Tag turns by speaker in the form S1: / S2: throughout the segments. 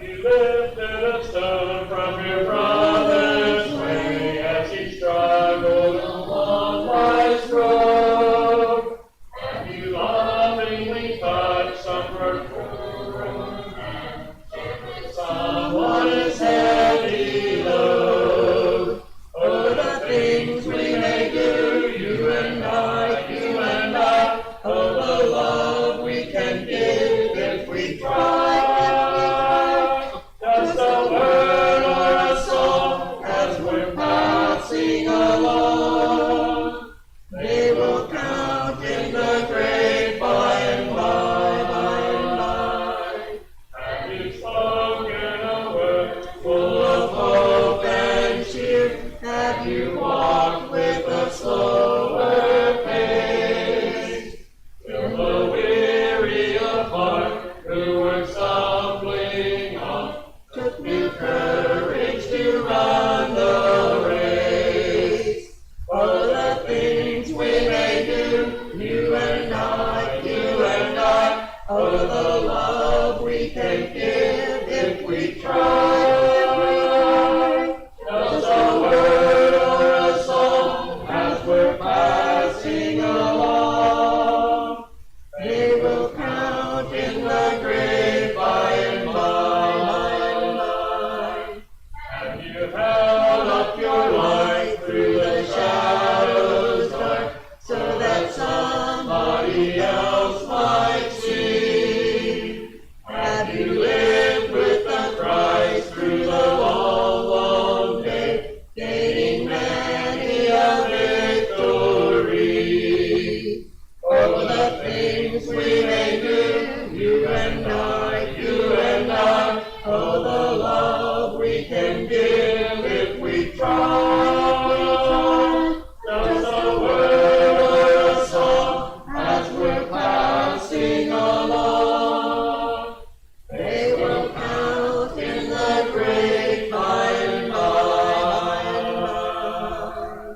S1: you lifted a stone from your brother's way as he struggled along life's road? Have you lovingly touched some broken hand, shifted someone's heavy load? Oh, the things we may do, you and I, oh, the love we can give if we try. Just a word or a song as we're passing along, they will count in the great by and by, by and by. Have you spoken a word full of hope and cheer? Have you walked with a slower pace? Till the weary of heart who were stumbling on took new courage to run the race. Oh, the things we may do, you and I, oh, the love we can give if we try. Just a word or a song as we're passing along, they will count in the great by and by, by and by. Have you held up your light through the shadows dark, so that somebody else might see? Have you lived with the Christ through the long, long day, gaining many a victory? Oh, the things we may do, you and I, oh, the love we can give if we try. Just a word or a song as we're passing along, they will count in the great by and by, by and by.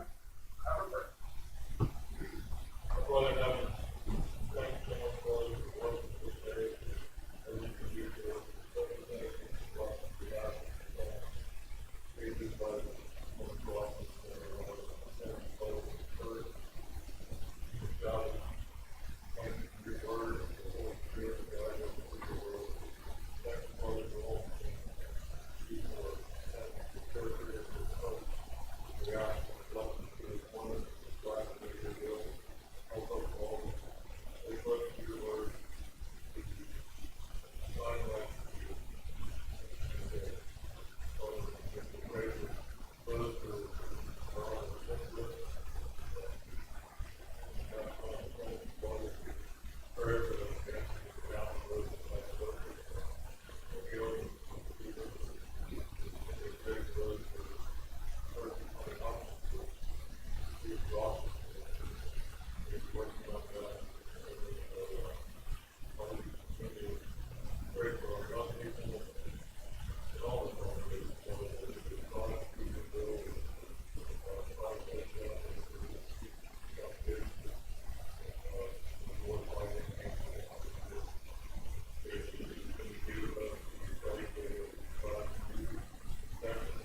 S2: Father in heaven, thank you so much for all your work this day, and you can do for everything for us to be out. We do by the most blessings and everyone, and for the church, God, thank you for your word, and the Holy Spirit, God, and for your word. Thank you for the whole thing. Thank you for the church and the coach. We ask for blessings to this woman, this glad to be your will. Help us all. We look to your word. Sign like you. And Father, we pray for those who are on the sick list. And God, Father, pray for those cancers down the road like workers. For healing, for Jesus. And we pray for those who are working on the hospital. Be exhausted. Is working on that. Father, we continue to pray for our young people and all the congregation, Father, that we can find people to build find that young people to speak about this. Lord, find them people to this. If you do us, we pray for you, God, you protect us.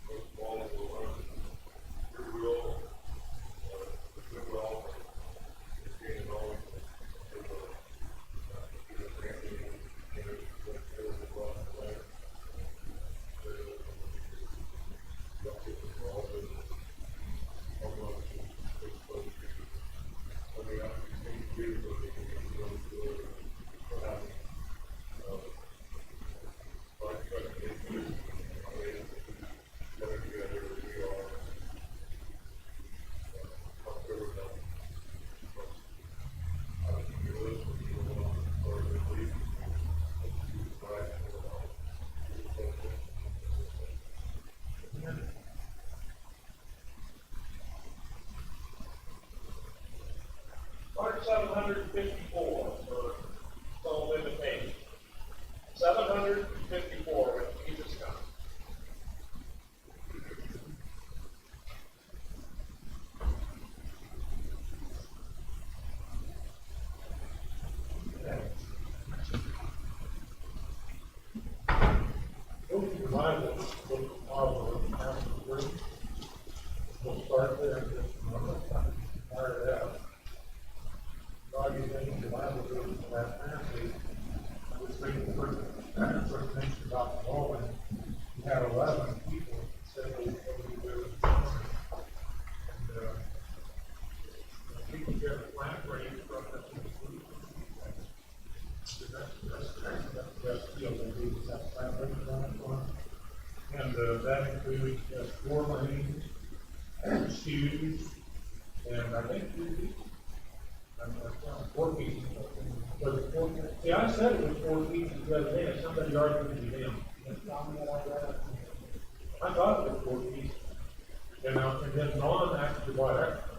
S2: Most of all, we'll learn your will. Good well, it's being always
S1: Mark 754 for soul invitation. 754 when Jesus comes.
S2: that includes 4 lanes, shoes, and I think 2 pieces. I'm 4 pieces. Was it 4? See, I said it was 4 pieces the other day, and somebody argued with me down. I thought it was 4 pieces. And then Ron actually bought extra.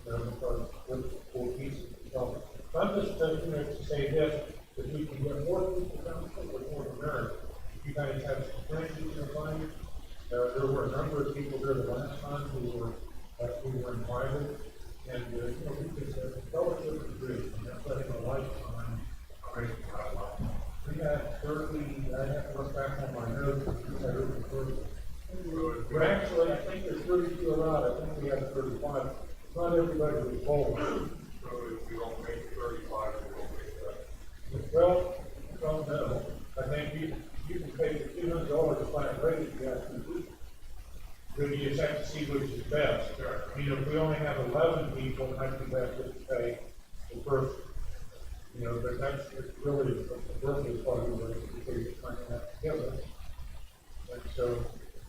S2: Because with 4 pieces. So I'm just thinking to say this, that we can get more people down with more America. You guys have some friends you can find. There were a number of people there the last time who were invited. And, we could fellowship is great. And that's letting a lifetime crazy life. We had 30, I have to look back on my notes, we had over 30. But actually, I think there's 32 allowed. I think we have 35. Not everybody was bold.
S3: So if we don't make 35, we won't make that.
S2: Well, I don't know. I think you can pay the $200 to find a rate if you have 2 people. Then you just have to see which is best. If we only have 11 people, it might be best to pay the first. But that's really the birthday party where you're trying to have together. And so,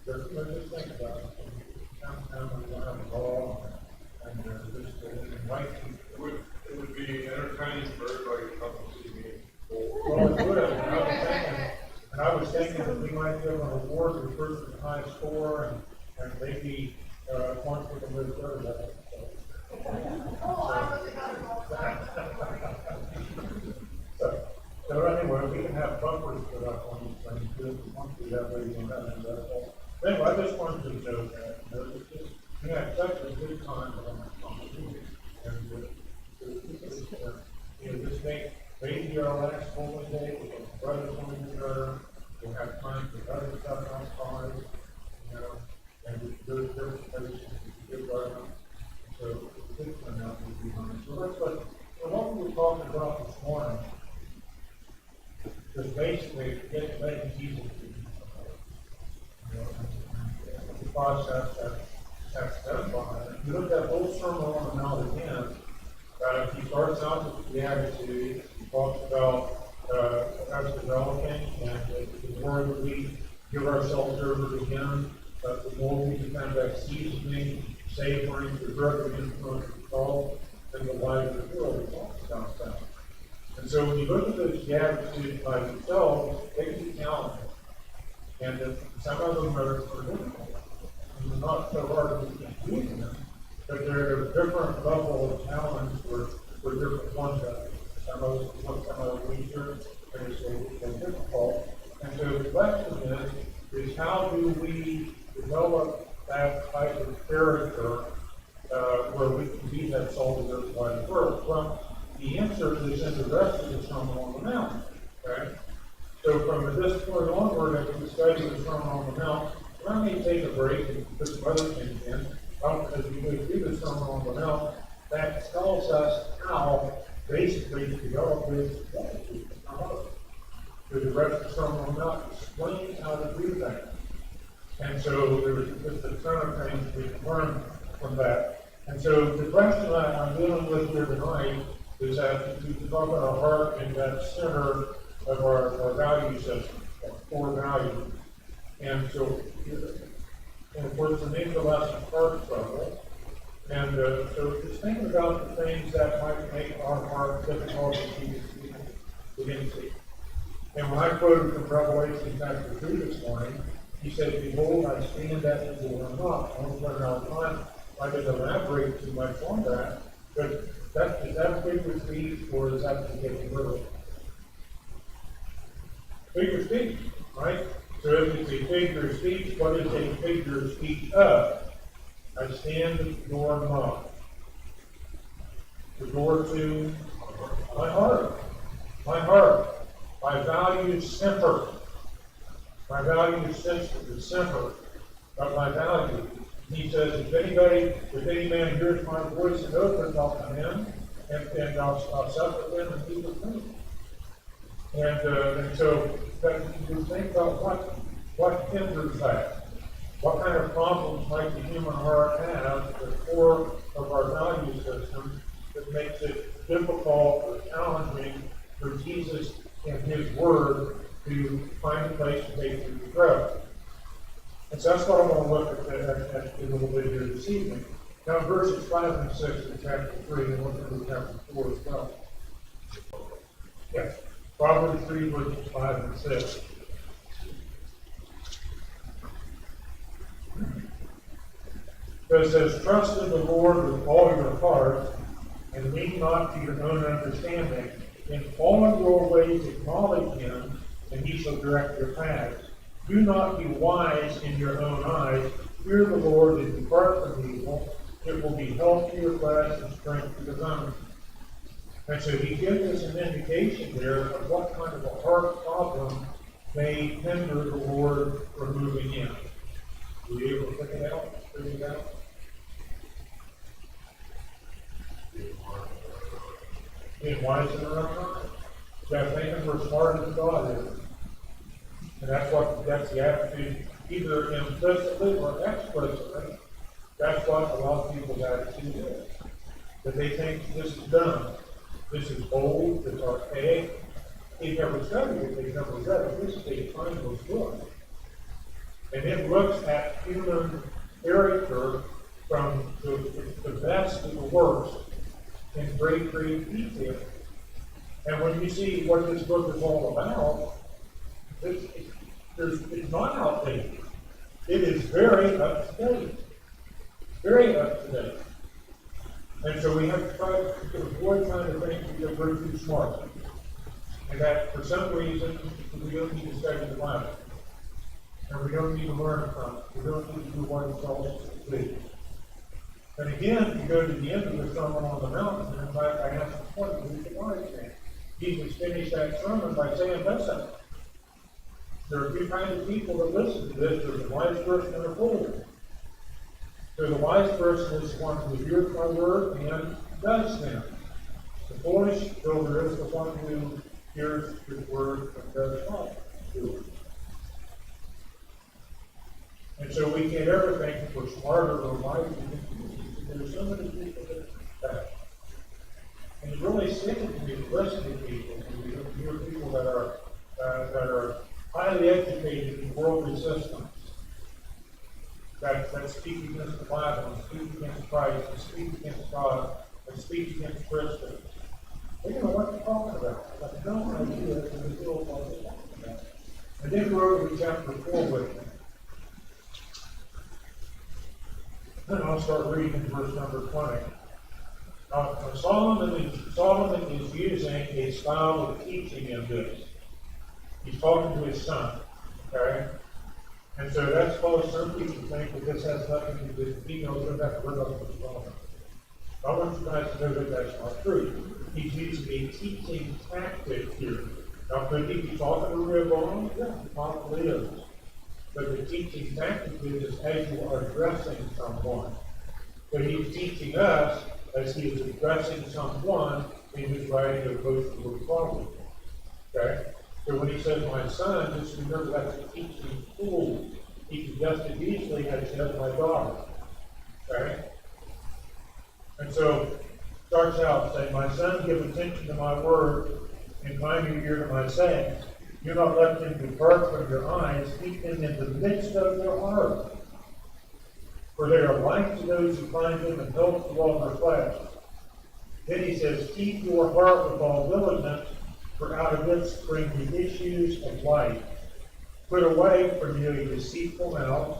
S2: just think about it. Downtown, we don't have a ball, and just invite people.
S3: It would be entertaining for everybody to come and see me.
S2: Well, it would have. And I was thinking that we might give an award to the person with the high score, and maybe one for the move further. So anyway, we can have bumpers put up on these things too. Once we have ladies on that, and that's all. Anyway, I just wanted to note that. We had such a good time on the movie. And this may be our last holy day. We'll have brothers on each other. We'll have time for other stuff outside. And we can do it different places. We can do it. So it's a good time out to be honest. So what we were talking about this morning is basically to get making Jesus the process that's done by it. You look at that whole Sermon on the Mount again. He starts out with the Beatitudes. He talks about us developing and the more that we give ourselves over to Him, the more we become that seasoning, savoring, preserving influence of salt in the life of the world. He talks about that. And so when you look at those Beatitudes by themselves, they can be challenging. And some of them are difficult. And they're not so hard to do them, but they're a different level of challenge for different ones. Some of them easier, and they're difficult. And so the question is how do we develop that type of character where we can be that salt of the earth by the earth? Well, the answer is in the rest of the Sermon on the Mount. Okay? So from this point onward, as we study the Sermon on the Mount, let me take a break and put some other things in. As we move through the Sermon on the Mount, that tells us how basically to develop this attitude in our heart. So the rest of the Sermon on the Mount explains how to do that. And so there's just a ton of things we can learn from that. And so the question I'm dealing with here tonight is that we can talk about our heart in that center of our value system, our core value. And so, and of course, the name of the lesson, heart trouble. And so just thinking about the things that might make our heart difficult to begin to see. And when I quoted from Revelation chapter 2 this morning, he said, "Behold, I stand at the door and knock." I don't run out of time. I didn't elaborate too much on that, but is that figure of speech, or is that to get literal? Figure of speech, right? So if it's a figure of speech, what is a figure of speech of? I stand at the door and knock. The door to my heart. My heart. My value center. My value center, the center of my value. He says, if any man hears my voice and opens, I'll come in, and I'll sup with him and he with me. And so you think about what hinders that. What kind of problems might the human heart have at the core of our value system that makes it difficult or challenging for Jesus and His Word to find a place to take you to grow?
S4: And so that's what I want to look at a little bit here this evening. Now, verses 5 and 6 in chapter 3, and we'll go to chapter 4 as well. Yes, Proverbs 3, verses 5 and 6. So it says, trust in the Lord with all your heart, and lean not to your own understanding. In all your ways acknowledge him, and he shall direct your paths. Do not be wise in your own eyes. Fear the Lord and depart from evil. It will be health to your flesh and strength to the bones. And so he gives us an indication there of what kind of a heart problem may hinder the Lord from moving in. Were you able to pick it out? Figure it out? Being wise in our own mind. That thinking we're smarter than God is. And that's the attitude, either implicitly or explicitly. That's what a lot of people's attitude is. That they think this is dumb, this is old, this is archaic. They've never studied it, they've never read it. This is a timeless book. And it looks at human character from the best to the worst in great detail. And when you see what this book is all about, it's not outdated. It is very up to date. Very up to date. And so we have to try to avoid trying to think that we're too smart. And that for some reason we don't need to study the Bible. And we don't need to learn from it. We don't need to do what it's all to do. And again, you go to the end of the Sermon on the Mount, and in fact, I asked the point, who's the wise man? Jesus finished that sermon by saying, listen, there are two kinds of people that listen to this. There's a wise person and a fool. So the wise person is the one who hears my word and does them. The foolish builder is the one who hears his word and does not do it. And so we can't ever think that we're smarter or wiser. There's so many people that are bad. And it's really sickening to me to listen to people. You hear people that are highly educated in worldly systems that speak against the Bible and speak against Christ and speak against God and speak against Christians. They don't know what they're talking about. They have no idea what they're talking about. And then go over to chapter 4 with me. And I'll start reading verse number 20. Solomon is using a style of teaching in this. He's talking to his son. Okay? And so that's why some people think that this has nothing to do with females don't have to live up to Solomon. I want you guys to know that that's not true. He's using a teaching tactic here. Now, could he be talking to Rehoboam? Yeah, he probably is. But the teaching tactic is as you are addressing someone. But he's teaching us as he is addressing someone in his writing of both the book of Proverbs. Okay? So when he says, my son, just remember that's a teaching tool. He could just as easily have said, my daughter. Okay? And so starts out saying, my son, give attention to my word, incline your ear to my sayings. Do not let them depart from your eyes, keep them in the midst of your heart. For they are life to those who find them and health to all their flesh. Then he says, keep your heart with all diligence, for out of it spring the issues of life. Put away from you a deceitful mouth,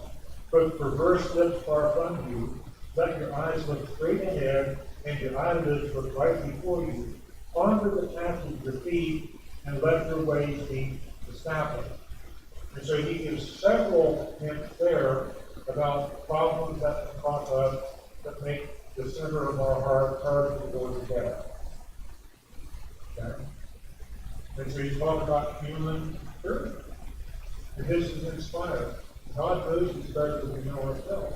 S4: put perverse lips far from you. Let your eyes look straight ahead, and your eyelids look right before you. Ponder the path of your feet, and let your ways be established. And so he gives several hints there about problems that can crop up that make the center of our heart hard to go together. Okay? And so he's talking about human purity. And this is inspired. God knows us better than we know ourselves.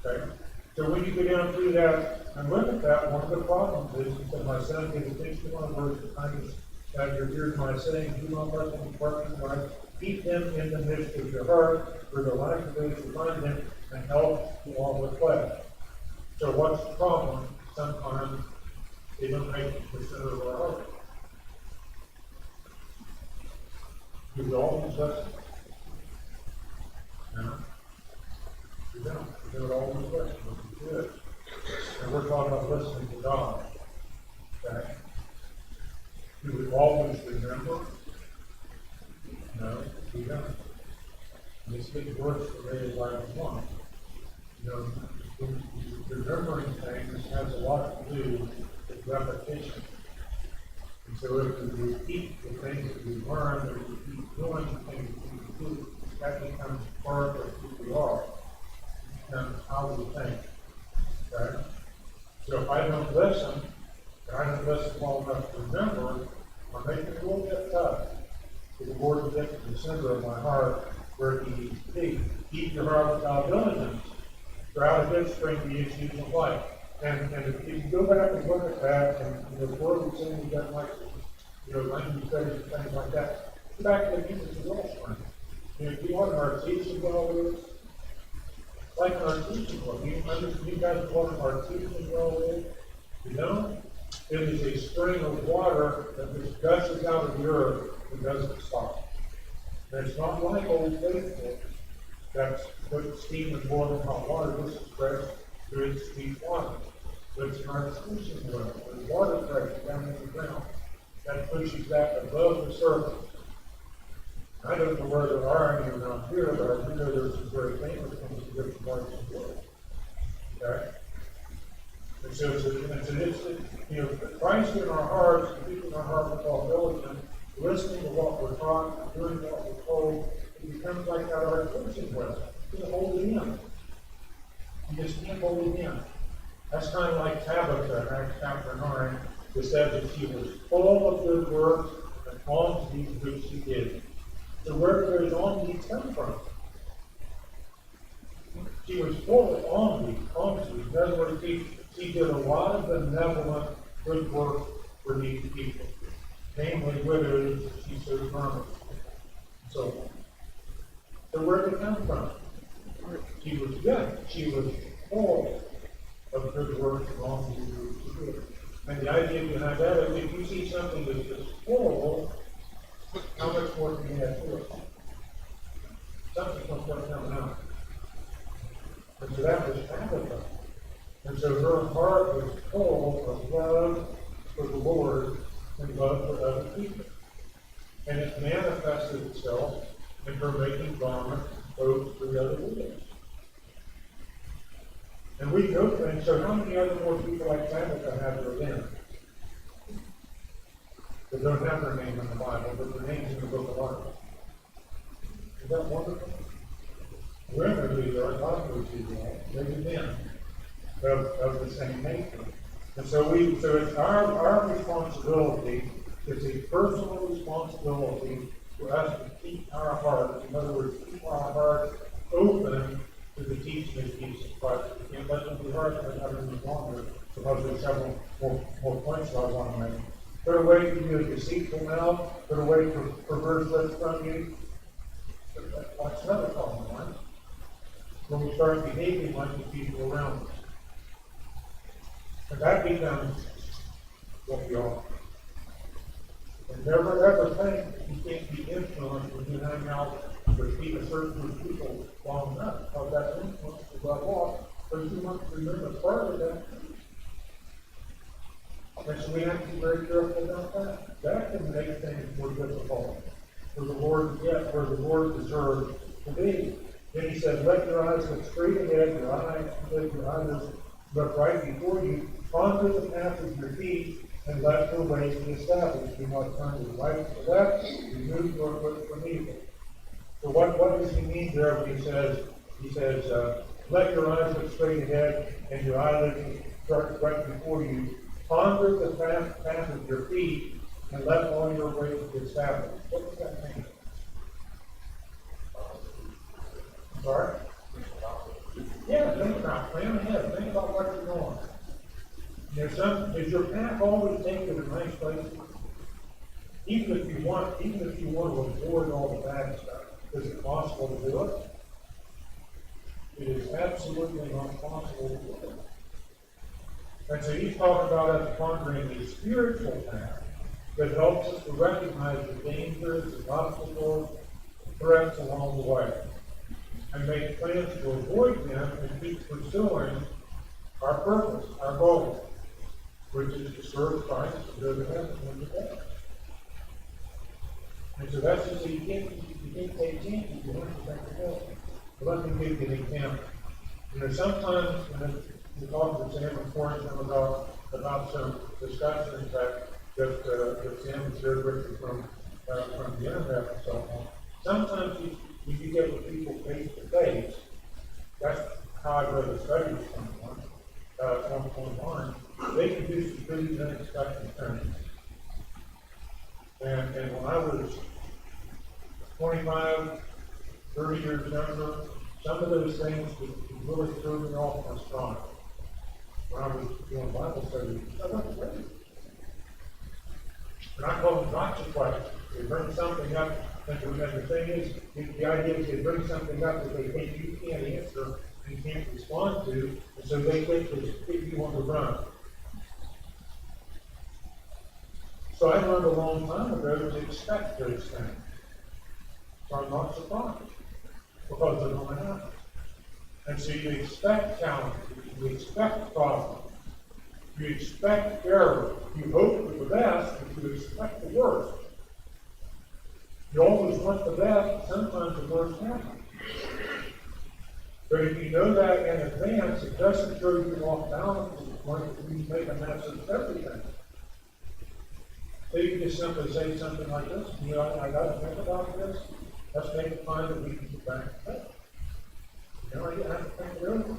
S4: Okay? So when you go down through that and look at that, one of the problems is that my son gives attention to my words and kindness. That your ears my saying, do not let them depart from your eyes. Keep them in the midst of your heart, for the life of those who find them, and health to all the flesh. So what's the problem? Sometimes they don't make it the center of our heart. You always listen. No? You don't. You do it always listen, which is good. And we're talking about listening to God. Okay? Do we always remember? No, we don't. And it's getting worse for me as I want. You know, remembering things has a lot to do with repetition. And so if we repeat the things that we learn, or we keep doing the things that we do, that becomes part of who we are. It becomes how we think. Okay? So if I don't listen, and I don't listen well enough to remember, I'm making it a little bit tough. For the Lord to get to the center of my heart where He needs to be. Keep your heart without diligence. For out of it spring the issues of life. And if you go back and look at that, and the Lord was saying we got like, language studies and things like that, go back to the people of the wellspring. If you want an artesian well is, like an artesian well. You guys know what an artesian well is? You know? It is a spring of water that just gushes out of the earth and doesn't stop. And it's not like Old Faithful that's put steam and boiling hot water. This is fresh, good, sweet water. But it's an artesian well. There's water pressure down in the ground that pushes that above the surface. I don't know where there are any around here, but I do know there's some very famous ones in different parts of the world. Okay? And so it's Christ in our hearts, keeping our heart with all diligence, listening to what we're taught, doing what we're told, it becomes like that artesian well. You can't hold it in. You just can't hold it in. That's kind of like Tabitha in Acts chapter 9, that says that she was full of good works and alms deeds which she did. So where do those alms deeds come from? She was full of alms deeds. In other words, she did a lot of benevolent good work for these people, namely widows that she served harmless. So where did it come from? She was good. She was full of good works and alms deeds which she did. And the idea behind that is if you see something that's just full, how much more can you add to it? Something's going to start coming out. And so that was Tabitha. And so her heart was full of love for the Lord and love for other people. And it manifested itself in her making garments, coats for the other widows. And we go things, so how many other more people like Tabitha have their name? They don't have their name in the Bible, but their name's in the book of Life. Is that wonderful? Women who are not those people, maybe men of the same nature. And so it's our responsibility, it's a personal responsibility for us to keep our hearts, in other words, keep our hearts open to the teaching of Jesus Christ. We can't let them be hard and let them be longer, because there's several more points I want to make. Put away from you a deceitful mouth, put away perverse lips from you. That's another problem, right? When we start behaving like the people around us. And that becomes what we are. And never ever think you can't be influenced when you hang out with a certain group of people long enough, because that influence is rub off, but you must remember part of that. And so we have to be very careful about that. That can make things more difficult for the Lord to get where the Lord deserves to be. Then he said, let your eyes look straight ahead, your eyes look right before you, ponder the path of your feet, and let your ways be established. Do not turn to the right or the left, remove your foot from evil. So what does he mean there when he says, let your eyes look straight ahead, and your eyelids right before you, ponder the path of your feet, and let all your ways be established. What does that mean? Sorry? Yeah, think about it. Plan ahead. Think about what you're doing. Is your path always taken to nice places? Even if you want to avoid all the bad stuff, is it possible to do it? It is absolutely not possible to do it. And so he's talking about us pondering the spiritual path that helps us to recognize the dangers, the obstacles, the threats along the way. and make plans to avoid them and keep pursuing our purpose, our goal, which is to serve Christ and go to heaven when we're dead. And so that's just, you can't take chances, you have to take the goal. But let me give you an example. You know, sometimes when we talk to Sam before about some discussions that Sam has shared with you from the internet and so on, sometimes you can get with people face to face. That's how I read the study with someone online. They can do some pretty unexpected things. And when I was 25, 30 years younger, some of those things would really throw me off my stride. When I was doing Bible study, I wasn't ready. And I call them gotcha questions. They bring something up, and the thing is, the idea is they bring something up that they think you can't answer and can't respond to, and so they think you on the run. So I learned a long time ago to expect those things. So I'm not surprised, because they're going to happen. And so you expect challenges, you expect problems, you expect error, you hope for the best, but you expect the worst. You always want the best, sometimes the worst happens. But if you know that in advance, it doesn't throw you off balance to the point that you make a mess of everything. So you can just simply say something like this, you know, I got to think about this, let's make a time that we can get back to bed. You know, you have to think it over.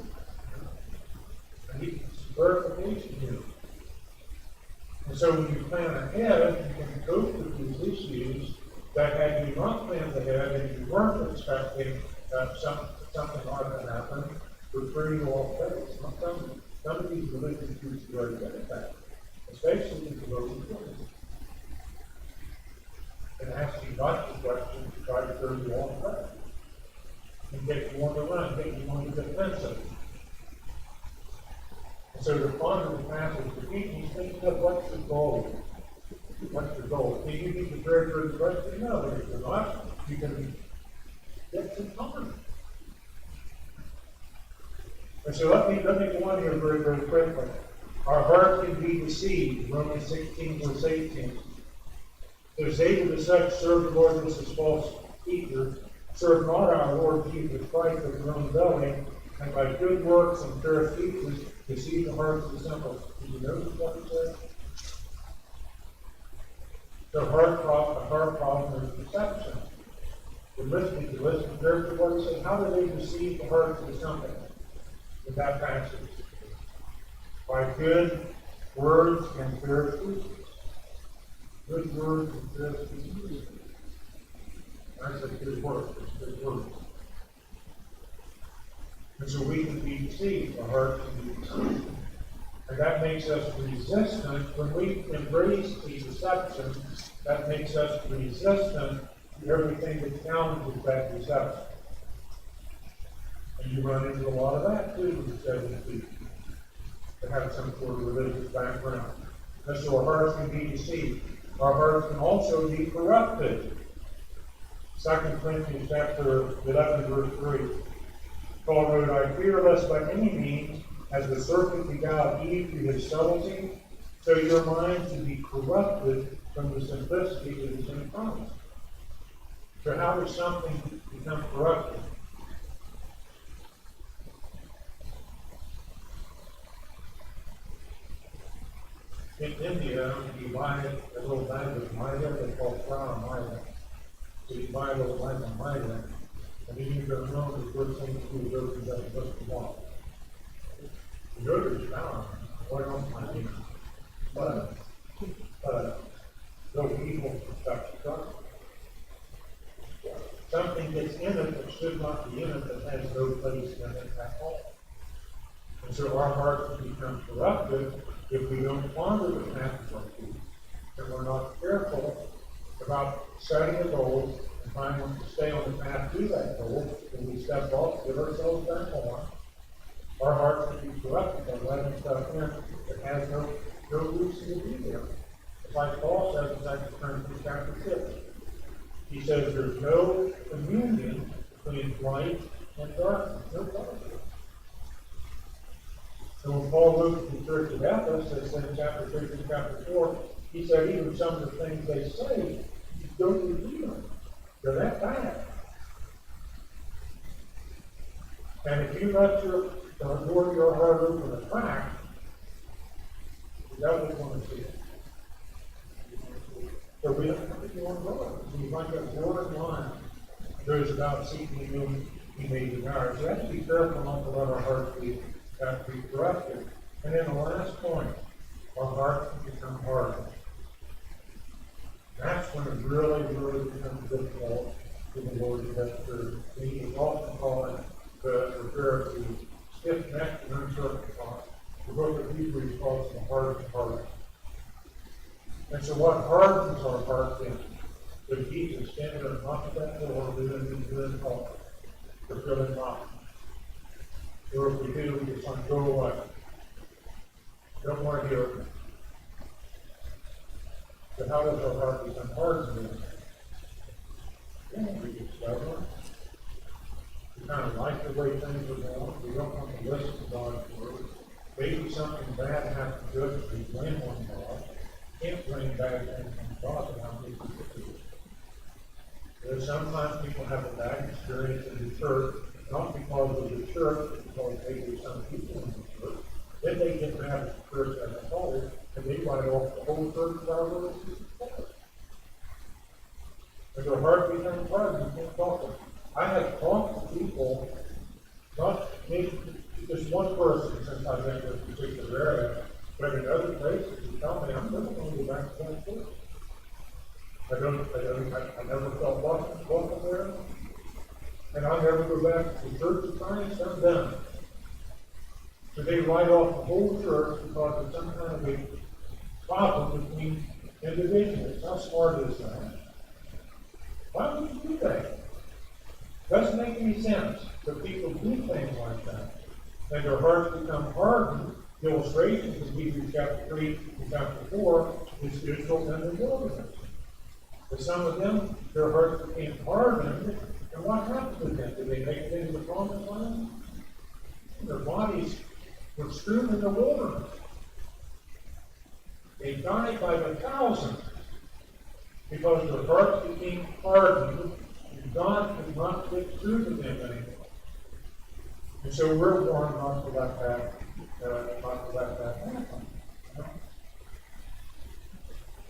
S4: I need some verification here. And so when you plan ahead, you can cope with these issues that had you not planned ahead and you weren't expecting something hard to happen, would throw you off base. Some of these religious groups are very good at that, especially in the local churches. And ask you lots of questions to try to throw you off base and get you on the run, get you on the defensive. And so the fun of the passage, the teaching, think of what's the goal? What's the goal? Can you be prepared for the question? No, but if you're not, you can get some time. And so let me go on here very, very quickly. Our heart can be deceived, Romans 16, verse 18. So Satan as such serve the Lord, this is false teachers, serve not our Lord Jesus Christ with their own belly, and by good works and fair speeches deceive the hearts of the simple. Did you notice what he said? The heart problem is deception. You listen carefully to what he said. How do they deceive the hearts of the simple? With that passage. By good words and fair speeches. Good words and fair speeches. I said good words, it's good words. And so we can be deceived, the heart can be deceived. And that makes us resistant. When we embrace the deception, that makes us resistant to everything that challenges that deception. And you run into a lot of that too with studying people that have some sort of religious background. And so our hearts can be deceived. Our hearts can also be corrupted. 2 Corinthians chapter 11, verse 3. Paul wrote, I fear lest by any means, as the serpent beguiled Eve through his subtlety, so your minds should be corrupted from the simplicity that is in Christ. So how does something become corrupted? In India, you buy a little bag of maida, they call flour maida. So you buy a little bag of maida, and then you go home, the first thing you do is open up and look at the water. You go to the shower, what else might be? But no evil stuff struck. Something gets in it that should not be in it, that has no place in it at all. And so our hearts can become corrupted if we don't follow the path of our feet, and we're not careful about setting a goal and trying to stay on the path to that goal, and we step off, give ourselves back on. Our hearts can be corrupted by letting stuff in that has no reason to be there. It's like Paul says in 2 Corinthians chapter 6. He says there's no communion between light and darkness, no darkness. So when Paul wrote to the church of Ephesus, in chapter 3 and chapter 4, he said even some of the things they say, you don't repeat them. They're that bad. And if you let your door of your heart open a crack, the devil's going to see it. So we don't have to be on guard. When you find that word line, those about seeking whom he may devour. So we have to be careful not to let our hearts be corrupted. And then the last point, our hearts can become hardened. That's when it really, really becomes difficult for the Lord to get through. He is often called refer to stiff-necked and uncircumcised. The book of Hebrews calls them hardened hearts. And so what hardens our hearts in? It keeps us standing and knocking at that door, doing talk, or feeling locked. Or if we do, we just want to go away. Don't want to hear it. So how does our heart become hardened then? We get stubborn. We kind of like the way things are going. We don't want to listen to God's word. Maybe something bad happens to us, we blame on God. Can't blame bad things on God, and how we can do it. Sometimes people have a bad experience in the church, not because of the church, but because maybe some people in the church. Then they get mad at the church as a whole, and they write off the whole church as our little sister. And their heart becomes hard, and you can't talk to them. I have talked to people, not maybe just one person since I've been in this particular area, but in other places, who tell me I'm never going to go back to that church. I never felt welcome there, and I'll never go back to the church of Christ. I'm done. So they write off the whole church because of some kind of a problem between individuals. How smart is that? Why would you do that? Doesn't make any sense. But people do things like that. And their hearts become hardened. The illustration from Hebrews chapter 3 and chapter 4 is Israel in the wilderness. For some of them, their hearts became hardened. And what happened to them? Did they make it into the promised land? Their bodies were strewn in the wilderness. They died by the thousands because their hearts became hardened. God could not get through to them anymore. And so we're warned not to let that happen.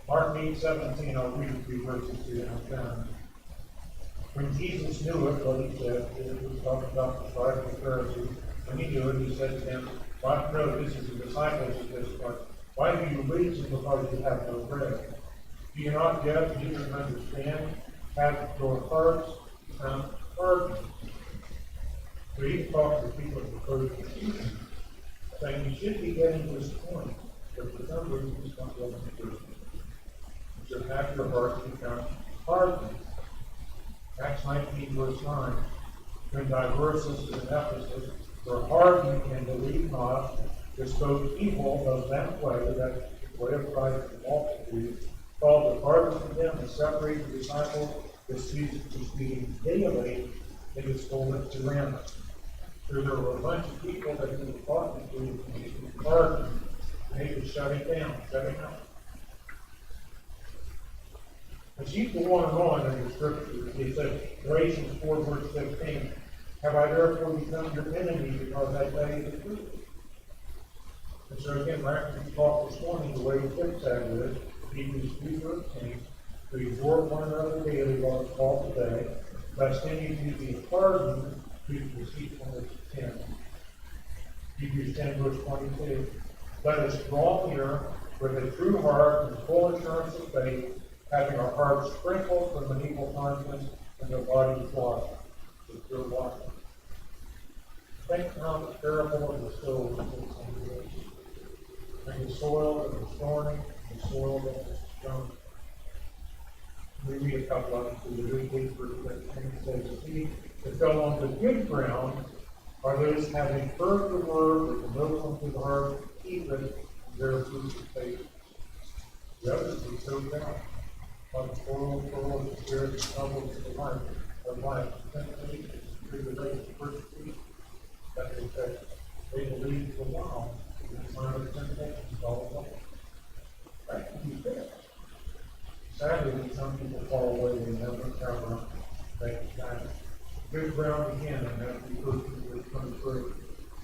S4: Mark 8:17, I'll read a few verses to you and I'm done. When Jesus knew it, what he said, it was talking about the scribes and Pharisees. When he knew it, he said to them, well, no, this is the disciples of this, but why do you reason because you have no bread? Do you not yet even understand? Have your hearts become hardened? So he's talking to people in the first season, saying you should be getting to this point, but for some reason it's not getting to this. You should have your hearts become hardened. Acts 19, verse 9. When diverse in Ephesus were hardened and believed not, they spoke evil of that way, that way of Christ to the multitude, called the hardest of them and separated the disciples, the students were speaking daily in his fullness to random. So there were a bunch of people that he was talking to in the garden, and he was shutting down, shutting out. As you go on in the scriptures, he said, Galatians 4, verse 15, have I therefore become your enemy because I tell you the truth? And so again, back to the talk this morning, the way to fix that is, Hebrews 2:13, to exhort one another daily while it's called today, lest any of you be hardened through the deceitfulness of sin. Hebrews 10, verse 22, let us draw near with a true heart and full assurance of faith, having our hearts sprinkled from an evil conscience and our bodies washed with pure water. Think how the parable of the soul is. And the soil that was thorny, and the soil that was stony. We read a couple of them through the reading verse 15. It says, the seed that fell on the good ground are those having heard the word with the milk into the heart, keep it, and bear fruit of faith. The others were soaked out, like the full of the spirit and troubles of the life, temptation, tribulation, persecution, that they believe for a while, and the time of temptation is all over. That can be fixed. Sadly, when some people fall away, they never recover. They kind of good ground again, and that we will come through.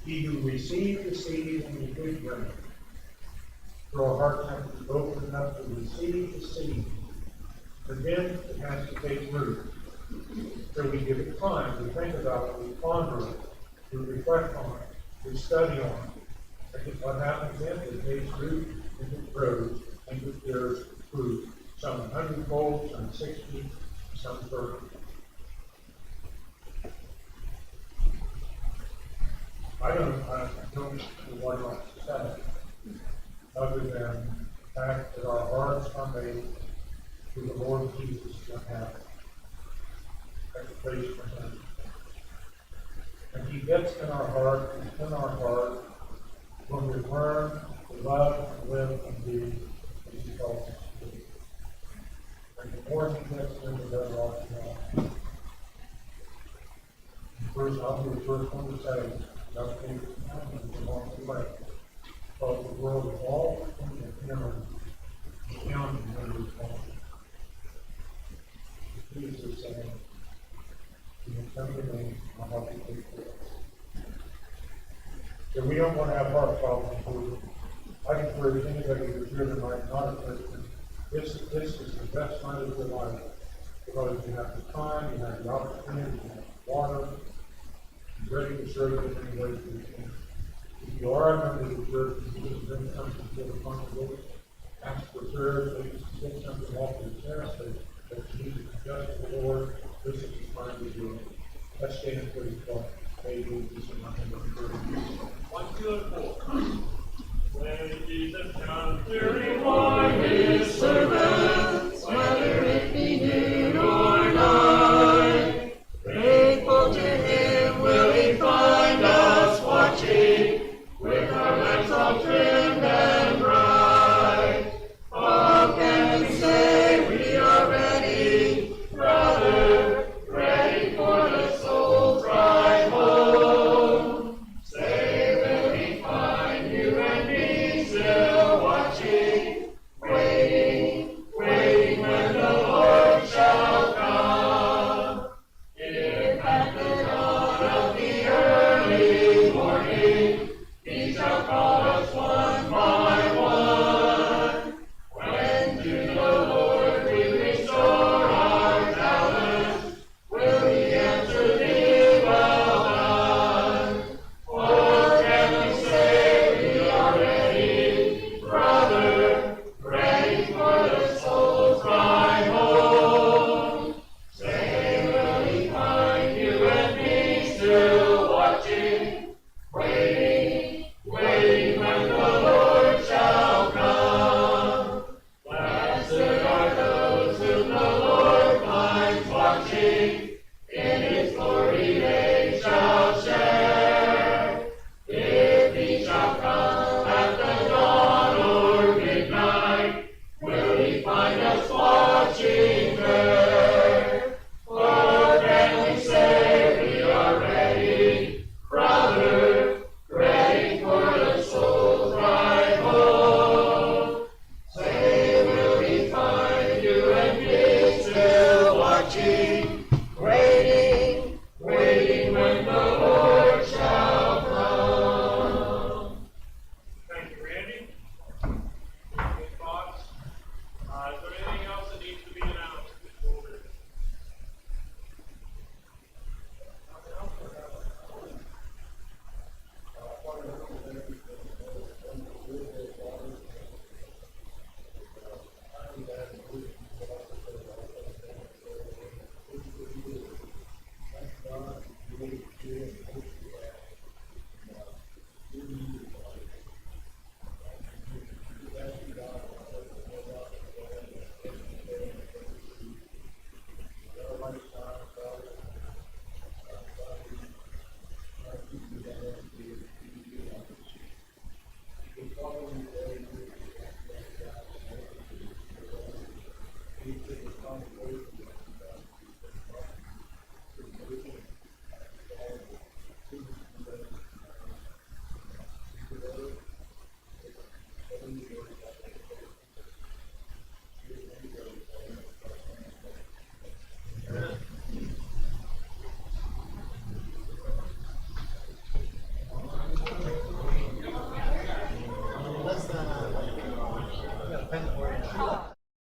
S4: He who received the seed in the good ground, for our hearts have to be open enough to receive the seed. But then it has to take root. So we give it time to think about it, we ponder it, we reflect on it, we study on it. And what happens then, it takes root and it grows and it bears fruit. Some 100-fold, some 60, some 30. I don't know what else to say, other than the fact that our hearts are made to the Lord Jesus to have a place for Him. And He gets in our heart, and in our heart, when we learn to love and live and do as He calls us to do. And the more He gets in, the better off we are. First, I'll be the first one to say, don't take it down and along the way. Because the world is all between Him and counting when we fall. Jesus is saying, you can come to me, I'll help you take care of it. So we don't want to have heart problems. I encourage anybody who's here tonight, not a Christian, this is the best night of your life. Because you have the time, you have the opportunity, you have the water, you're ready to serve in any way you can. If you are a member of the church, you need to bring something to the congregation, ask for prayers, maybe get something off your chest that you need to adjust to the Lord. This is the time to do it. Let's stand together.